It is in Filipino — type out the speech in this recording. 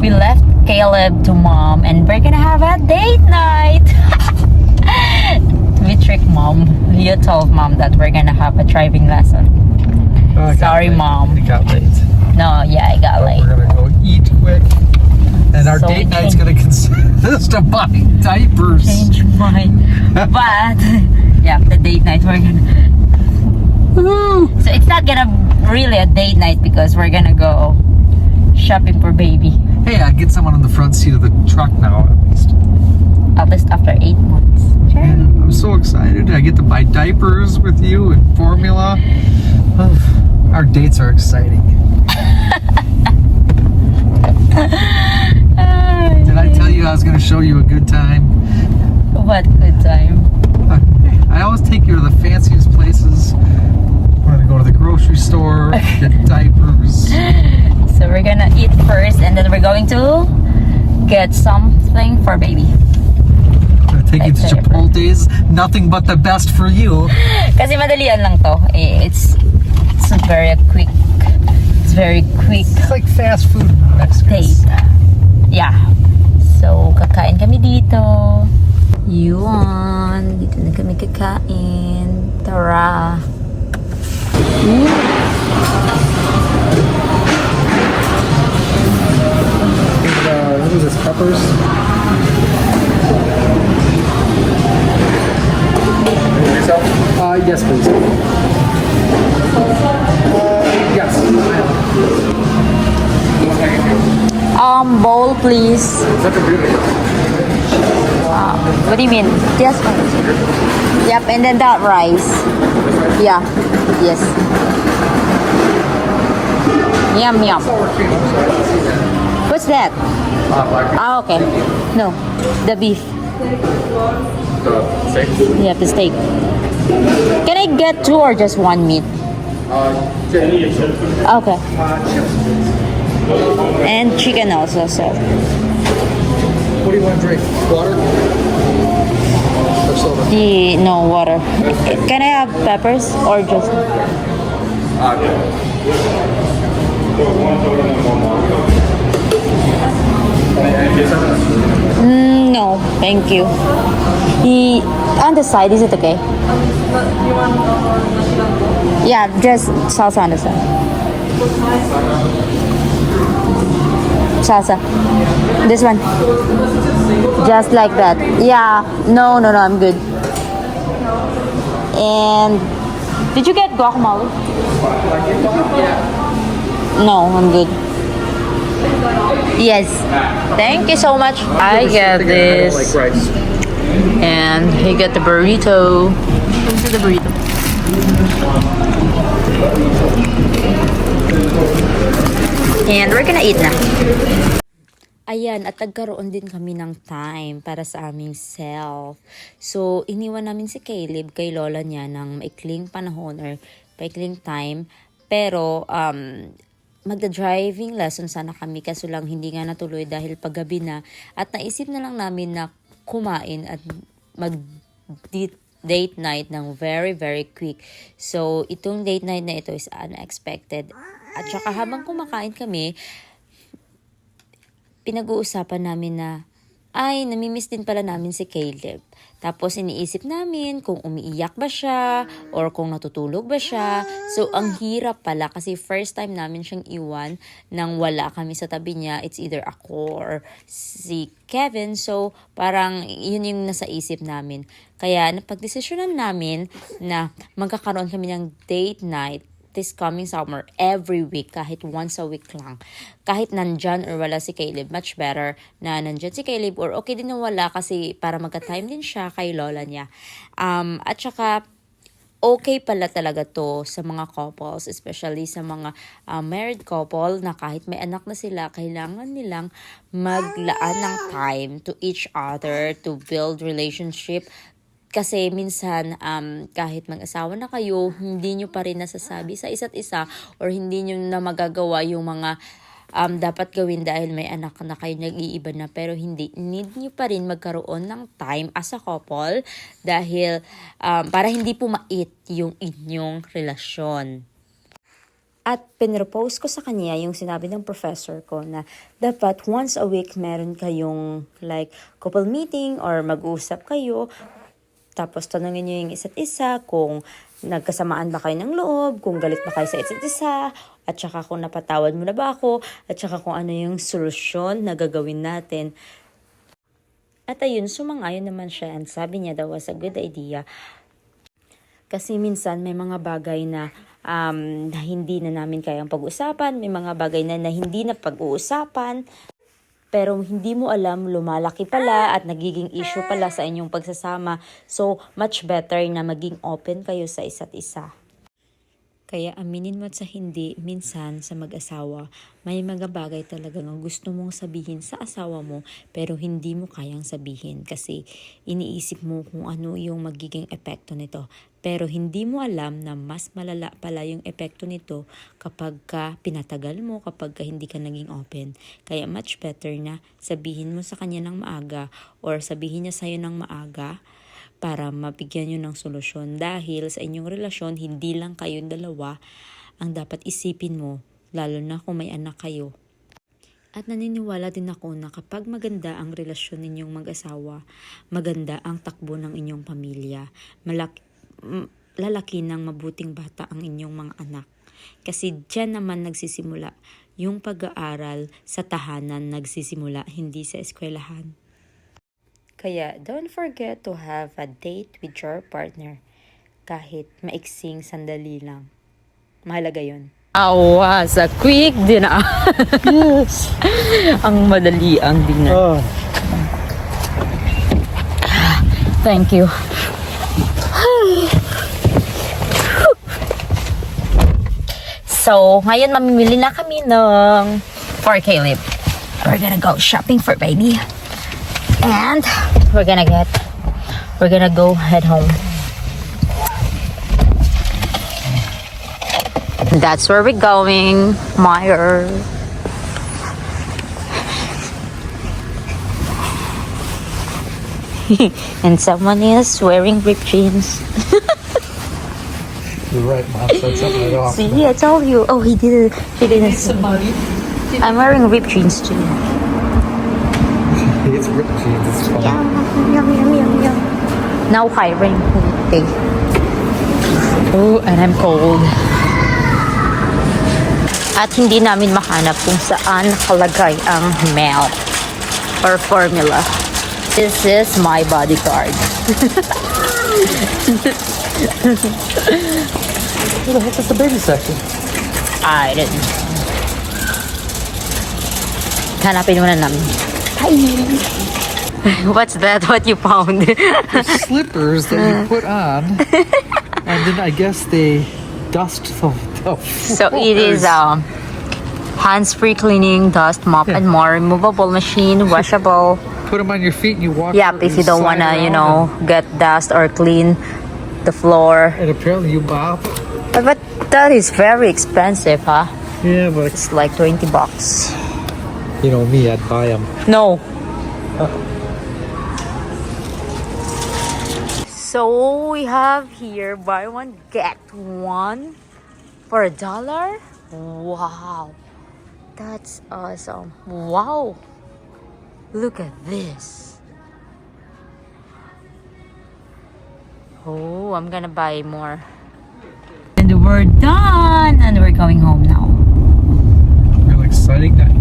We left Caleb to mom and we're gonna have a date night. We tricked mom. You told mom that we're gonna have a driving lesson. Oh, Sorry, mom. It got late. No, yeah, I got late. We're gonna go eat quick. And our So date we night's can- gonna consist of buying diapers. Change mine. But yeah, the date night we're gonna. So it's not gonna really a date night because we're gonna go shopping for baby. Hey, I get someone on the front seat of the truck now at least. At least after 8 months. Sure. Yeah, I'm so excited. I get to buy diapers with you and formula. Our dates are exciting. Did I tell you I was going to show you a good time? What good time. I always take you to the fanciest places. We're going to go to the grocery store, get diapers. So we're gonna eat first and then we're going to get something for baby. I'm going to take you to Chipotle's. Nothing but the best for you. Kasi madalian lang to. It's very quick. It's very quick It's like fast food Mexicans. date. Yeah. So kakain kami dito. Yun. Dito na kami kakain. Tara. What is this, peppers? Yes, please. Yes. Bowl please. What do you mean? Yes. Yep, and then that rice. Yeah. Yes. Yum yum. What's that? Ah, okay. No, the beef. Yeah, the steak. Can I get 2 or just 1 meat? Okay. And chicken also, so. What do you want to drink? Water? Or soda? No water. Can I have peppers or just? No, thank you. On the side, is it okay? Yeah, just salsa on the side. Salsa. This one. Just like that. Yeah. No, I'm good. And did you get guacamole? No, I'm good. Yes. Thank you so much. I get this. like rice. And he got the burrito. Into the burrito. And we're gonna eat na. Ayan, at nagkaroon din kami ng time para sa aming self. So, iniwan namin si Caleb kay lola niya ng maikling panahon or maikling time. Pero, magda-driving lesson sana kami kaso lang hindi nga natuloy dahil paggabi na. At naisip na lang namin na kumain at mag-date night ng very, very quick. So, itong date night na ito is unexpected. At saka habang kumakain kami, pinag-uusapan namin na, ay, namimiss din pala namin si Caleb. Tapos iniisip namin kung umiiyak ba siya or kung natutulog ba siya. So, ang hirap pala kasi first time namin siyang iwan nang wala kami sa tabi niya. It's either ako or si Kevin. So, parang yun yung nasa isip namin. Kaya napagdesisyonan namin na magkakaroon kami ng date night this coming summer every week, kahit once a week lang. Kahit nandyan or wala si Caleb, much better na nandyan si Caleb or okay din na wala kasi para magka-time din siya kay lola niya. At saka, okay pala talaga to sa mga couples, especially sa mga married couple na kahit may anak na sila, kailangan nilang maglaan ng time to each other, to build relationship. Kasi minsan, kahit mag-asawa na kayo, hindi nyo pa rin nasasabi sa isa't isa or hindi nyo na magagawa yung mga dapat gawin dahil may anak na kayo, nag-iiba na. Pero hindi, need nyo pa rin magkaroon ng time as a couple dahil para hindi pumait yung inyong relasyon. At pinropose ko sa kanya yung sinabi ng professor ko na dapat once a week meron kayong like couple meeting or mag-uusap kayo. Tapos tanungin nyo yung isa't isa kung nagkasamaan ba kayo ng loob, kung galit ba kayo sa isa't isa, at saka kung napatawad mo na ba ako, at saka kung ano yung solusyon na gagawin natin. At ayun, sumang-ayon naman siya and sabi niya daw was a good idea. Kasi minsan may mga bagay na hindi na namin kayang pag-usapan, may mga bagay na hindi na pag-uusapan, pero hindi mo alam, lumalaki pala at nagiging issue pala sa inyong pagsasama. So, much better na maging open kayo sa isa't isa. Kaya aminin mo at sa hindi, minsan sa mag-asawa, may mga bagay talagang gusto mong sabihin sa asawa mo pero hindi mo kayang sabihin kasi iniisip mo kung ano yung magiging epekto nito. Pero hindi mo alam na mas malala pala yung epekto nito kapag ka pinatagal mo, kapag ka hindi ka naging open. Kaya much better na sabihin mo sa kanya ng maaga or sabihin niya sa'yo ng maaga para mabigyan nyo ng solusyon. Dahil sa inyong relasyon, hindi lang kayong dalawa ang dapat isipin mo, lalo na kung may anak kayo. At naniniwala din ako na kapag maganda ang relasyon ninyong mag-asawa, maganda ang takbo ng inyong pamilya. Lalaki ng mabuting bata ang inyong mga anak. Kasi dyan naman nagsisimula yung pag-aaral sa tahanan nagsisimula, hindi sa eskwelahan. Kaya don't forget to have a date with your partner. Kahit maiksing sandali lang. Mahalaga yun. Awa, sa quick dinner. Yes. Ang madali ang dinner. Oh. Thank you. So, ngayon mamimili na kami ng for Caleb. We're gonna go shopping for baby. And we're gonna go head home. That's where we're going, Meyer. And someone is wearing ripped jeans. You're right, Mom. Said something right off. See, I told you. Oh, he didn't. I'm wearing ripped jeans too. It's ripped jeans. It's fun. Yum. Now hiring. Okay. Oh, and I'm cold. At hindi namin mahanap kung saan nakalagay ang milk or formula. This is my bodyguard. Who the heck is the baby section? I didn't. Hanapin muna namin. Hi! What's that? What you found? They're slippers that you put on, and then I guess they dust the So it is floors. hands-free cleaning, dust mop and more, removable machine, washable. Put them on your feet and you walk. Yep, if you don't slide wanna, around get dust or clean the floor. And apparently you bop. But that is very expensive, huh? Yeah, but It's like $20. you know me, I'd buy them. No. So we have here buy one get one for $1. Wow, that's awesome. Wow, look at this. Oh, I'm gonna buy more. And we're done, and we're going home now. Really exciting night.